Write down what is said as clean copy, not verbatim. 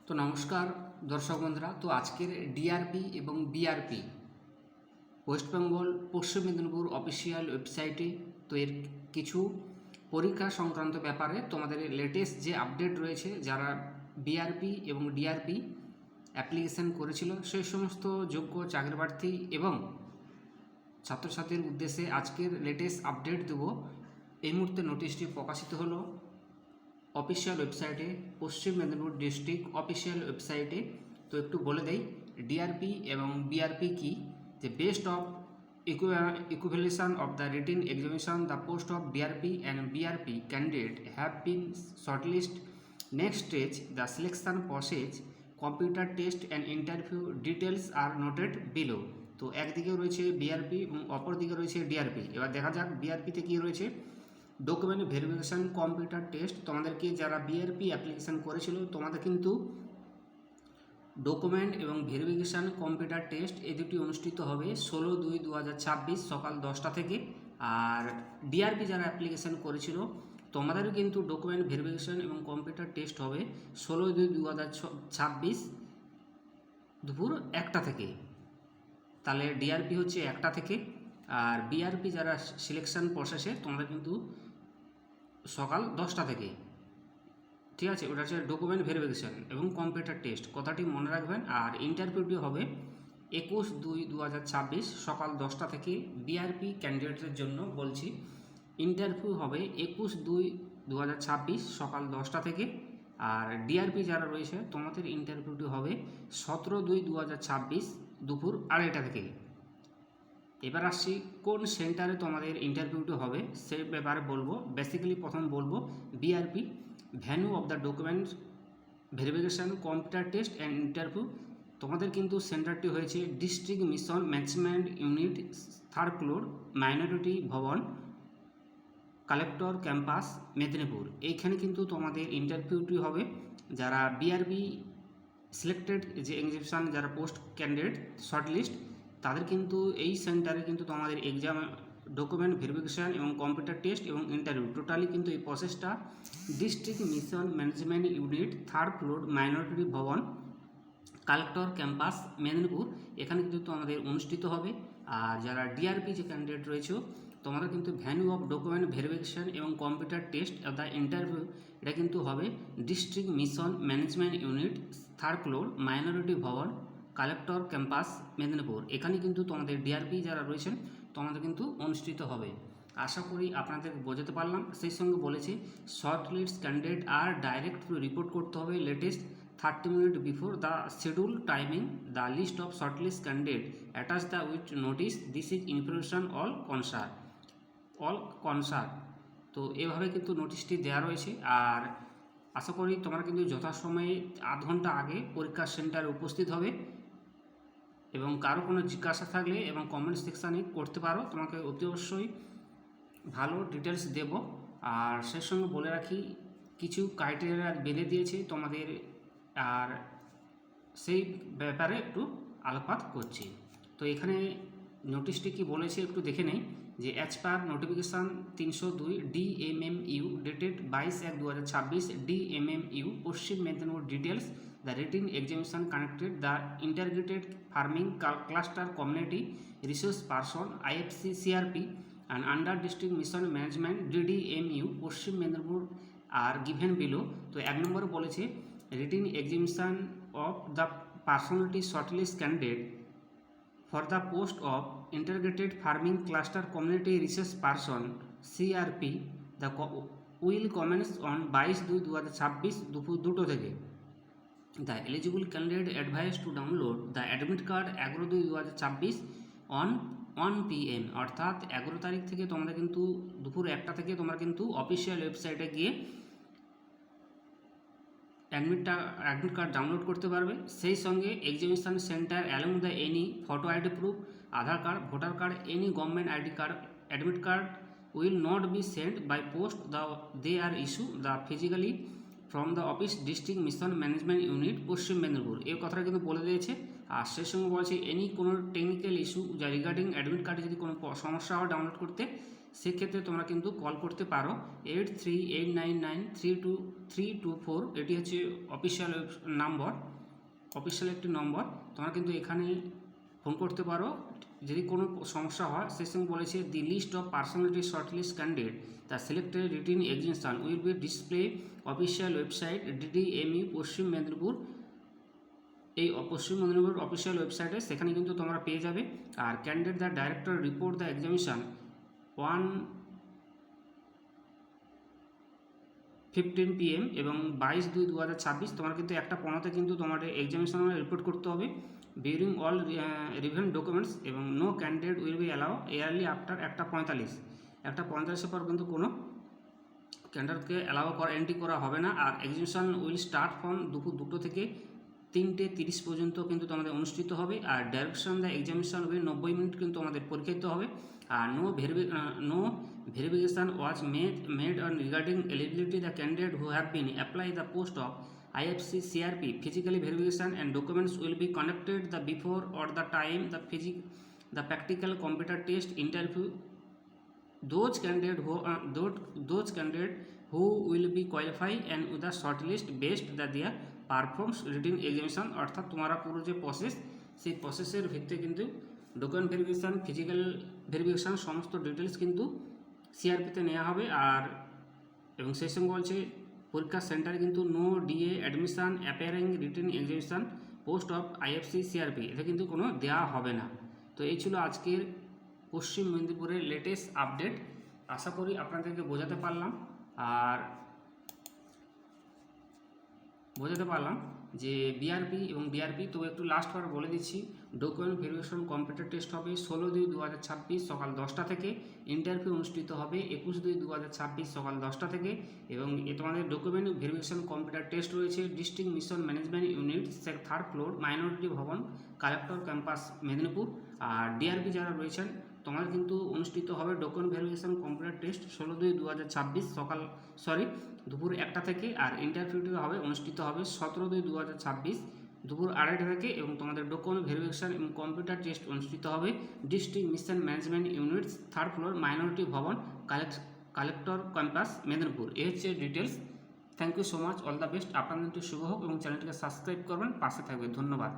তো নমস্কার দর্শক বন্ধুরা। তো আজকের ডিআরপি এবং বিআরপি ওয়েস্ট বেঙ্গল পশ্চিম মেদিনীপুর অফিসিয়াল ওয়েবসাইটে তো এর কিছু পরীক্ষা সংক্রান্ত ব্যাপারে তোমাদের লেটেস্ট যে আপডেট রয়েছে, যারা বিআরপি এবং ডিআরপি অ্যাপ্লিকেশান করেছিল সেই সমস্ত যোগ্য চাকরি প্রার্থী এবং ছাত্রছাত্রীর উদ্দেশ্যে আজকের লেটেস্ট আপডেট দেব। এই মুহূর্তে নোটিশটি প্রকাশিত হলো অফিসিয়াল ওয়েবসাইটে, পশ্চিম মেদিনীপুর ডিস্ট্রিক্ট অফিসিয়াল ওয়েবসাইটে। তো একটু বলে দেই ডিআরপি এবং বিআরপি কি। যে best of equivalation of the written examination, the post of DRP and BRP candidate have been shortlisted. Next stage, the selection process, computer test and interview details are noted below. তো একদিকে রয়েছে BRP এবং অপর দিকে রয়েছে DRP. এবার দেখা যাক বিআরপিতে কী রয়েছে। Document verification, computer test. তোমাদেরকে যারা বিআরপি অ্যাপ্লিকেশান করেছিল তোমাদের কিন্তু ডকুমেন্ট এবং ভেরিফিকেশান, কম্পিউটার টেস্ট এই দুটি অনুষ্ঠিত হবে 16/2/2026 সকাল 10টা থেকে। আর ডিআরপি যারা অ্যাপ্লিকেশান করেছিল তোমাদেরও কিন্তু ডকুমেন্ট ভেরিফিকেশান এবং কম্পিউটার টেস্ট হবে 16/2/2026 দুপুর 1টা থেকে। তাহলে ডিআরপি হচ্ছে 1টা থেকে, আর বিআরপি যারা সিলেকশন প্রসেসে তোমরা কিন্তু সকাল 10টা থেকে। ঠিক আছে, ওটা হচ্ছে ডকুমেন্ট ভেরিফিকেশান এবং কম্পিউটার টেস্ট, কথাটি মনে রাখবেন। আর ইন্টারভিউটি হবে 21/2/2026 সকাল 10টা থেকে। বিআরপি ক্যান্ডিডেটের জন্য বলছি, ইন্টারভিউ হবে 21/2/2026 সকাল 10টা থেকে। আর ডিআরপি যারা রয়েছে তোমাদের ইন্টারভিউটি হবে 17/2/2026 দুপুর 2:30টা থেকে। এবার আসছি কোন সেন্টারে তোমাদের ইন্টারভিউটি হবে সে ব্যাপারে বলবো। বেসিক্যালি প্রথম বলবো BRP, venue of the documents verification, computer test and interview. তোমাদের কিন্তু সেন্টারটি হয়েছে district mission management unit, 3rd floor, minority Bhavan, collector campus, Medinipur. এইখানে কিন্তু তোমাদের ইন্টারভিউটি হবে। যারা বিআরপি সিলেক্টেড যে এক্সামিনেশন, যারা পোস্ট ক্যান্ডিডেট শর্টলিস্ট, তাদের কিন্তু এই সেন্টারে কিন্তু তোমাদের এক্সাম, ডকুমেন্ট ভেরিফিকেশান এবং কম্পিউটার টেস্ট এবং ইন্টারভিউ টোটালি কিন্তু এই প্রসেসটা district mission management unit, 3rd floor, minority Bhavan, collector campus, Medinipur. এখানে কিন্তু তোমাদের অনুষ্ঠিত হবে। আর যারা ডিআরপি যে ক্যান্ডিডেট রয়েছে তোমরা কিন্তু ভ্যানু অফ ডকুমেন্ট ভেরিফিকেশান এবং computer test of the interview, এটা কিন্তু হবে district mission management unit, 3rd floor, minority Bhavan, collector campus, Medinipur. এখানে কিন্তু তোমাদের ডিআরপি যারা রয়েছেন তোমাদের কিন্তু অনুষ্ঠিত হবে। আশা করি আপনাদের বোঝাতে পারলাম। সেই সঙ্গে বলেছি শর্ট লিস্ট ক্যান্ডিডেট আর ডাইরেক্ট রিপোর্ট করতে হবে latest 30 minute before the schedule timing. The list of short list candidate attach the with notice, this is information all concerned. তো এভাবে কিন্তু নোটিশটি দেওয়া রয়েছে। আর আশা করি তোমরা কিন্তু যথাসময়ে আধ ঘন্টা আগে পরীক্ষার সেন্টারে উপস্থিত হবে। এবং কারো কোনো জিজ্ঞাসা থাকলে এবং কমেন্ট সেকশানে করতে পারো, তোমাকে অতি অবশ্যই ভালো ডিটেলস দেব। আর সেই সঙ্গে বলে রাখি কিছু ক্রাইটেরিয়া বেঁধে দিয়েছে তোমাদের, আর সেই ব্যাপারে একটু আলোকপাত করছি। তো এখানে নোটিশটি কি বলেছে একটু দেখে নেই। যে as per notification 302 DMMU dated 22/1/2026 DMMU Paschim Medinipur details the written examination connected the integrated farming cluster community resource person IFC CRP and under district mission management DDMU Paschim Medinipur are given below. তো 1 নম্বরে বলেছে written examination of the personality shortlist candidate for the post of integrated farming cluster community resource person CRP, the will commence on 22/2/2026 দুপুর 2টো থেকে। The eligible candidate advised to download the admit card 11/2/2026 on 1 PM, অর্থাৎ 11 তারিখ থেকে তোমরা কিন্তু দুপুর 1টা থেকে তোমরা কিন্তু অফিসিয়াল ওয়েবসাইটে গিয়ে অ্যাডমিট কার্ড ডাউনলোড করতে পারবে। সেই সঙ্গে examination centre along the any photo ID proof, Aadhaar card, voter card, any government ID card, admit card will not be sent by post they are issue the physically from the office district mission management unit Paschim Medinipur. এই কথাটা কিন্তু বলে দিয়েছে। আর সেই সঙ্গে বলছে any কোনো technical issue যা রিগার্ডিং অ্যাডমিট কার্ডে যদি কোনো সমস্যা হয় ডাউনলোড করতে, সেক্ষেত্রে তোমরা কিন্তু কল করতে পারো 8389932324। এটি হচ্ছে অফিসিয়াল নাম্বার, অফিসিয়াল একটি নম্বর। তোমরা কিন্তু এখানে ফোন করতে পারো যদি কোনো সমস্যা হয়। সেই সঙ্গে বলেছে the list of personality shortlist candidate the selected written examination will be display official website DDME Paschim Medinipur. এই পশ্চিম মেদিনীপুর অফিসিয়াল ওয়েবসাইটে সেখানে কিন্তু তোমরা পেয়ে যাবে। আর candidate the director report the examination 1:15 PM এবং 22/2/2026 তোমার কিন্তু 1:15 কিন্তু তোমার এক্সামিনেশন রিপোর্ট করতে হবে। বিউরিং অল রিভেন্ট ডকুমেন্টস এবং no candidate will be allow early after 1:45। 1:45 পর কিন্তু কোনো ক্যান্ডিডেটকে অ্যালাউ করা এন্ট্রি করা হবে না। আর এক্সামিনেশন উইল স্টার্ট ফ্রম দুপুর 2টো থেকে 3:30 পর্যন্ত কিন্তু তোমাদের অনুষ্ঠিত হবে। আর direction the examination will 90 minute কিন্তু আমাদের পরীক্ষা দিতে হবে। আর no verification was made on regarding eligibility the candidate who have been applied the post of IFC CRP physically verification and documents will be conducted the before or the time the practical computer test interview. Those candidate who will be qualified and with the shortlist based that their performs written examination। অর্থাৎ তোমরা পুরো যে process, সেই প্রসেসের ভিত্তিতে কিন্তু document verification, physical verification সমস্ত details কিন্তু সিআরপিতে নেওয়া হবে। আর এবং সেই সঙ্গে বলছে পরীক্ষার সেন্টারে কিন্তু no DA admission appearing written examination post of IFC CRP এটা কিন্তু কোনো দেওয়া হবে না। তো এই ছিল আজকের পশ্চিম মেদিনীপুরের লেটেস্ট আপডেট। আশা করি আপনাদেরকে বোঝাতে পারলাম যে বিআরপি এবং ডিআরপি। তো একটু লাস্টবার বলে দিচ্ছি, ডকুমেন্ট ভেরিফিকেশন কম্পিউটার টেস্ট হবে 16/2/2026 সকাল 10টা থেকে। ইন্টারভিউ অনুষ্ঠিত হবে 21/2/2026 সকাল 10টা থেকে। এবং তোমাদের ডকুমেন্ট ভেরিফিকেশন কম্পিউটার টেস্ট রয়েছে district mission management unit 3rd floor minority Bhavan collector campus Medinipur. আর ডিআরপি যারা রয়েছেন তোমাদের কিন্তু অনুষ্ঠিত হবে ডকুমেন্ট ভেরিফিকেশন কম্পিউটার টেস্ট 16/2/2026 দুপুর 1টা থেকে। আর ইন্টারভিউটি অনুষ্ঠিত হবে 17/2/2026 দুপুর 2:30 থেকে। এবং তোমাদের ডকুমেন্ট ভেরিফিকেশন এবং কম্পিউটার টেস্ট অনুষ্ঠিত হবে district mission management unit 3rd floor minority Bhavan collector campus Medinipur. এই হচ্ছে ডিটেলস। Thank you so much, all the best. আপনাদের শুভ হোক এবং চ্যানেলটিকে সাবস্ক্রাইব করবেন, পাশে থাকবে। ধন্যবাদ।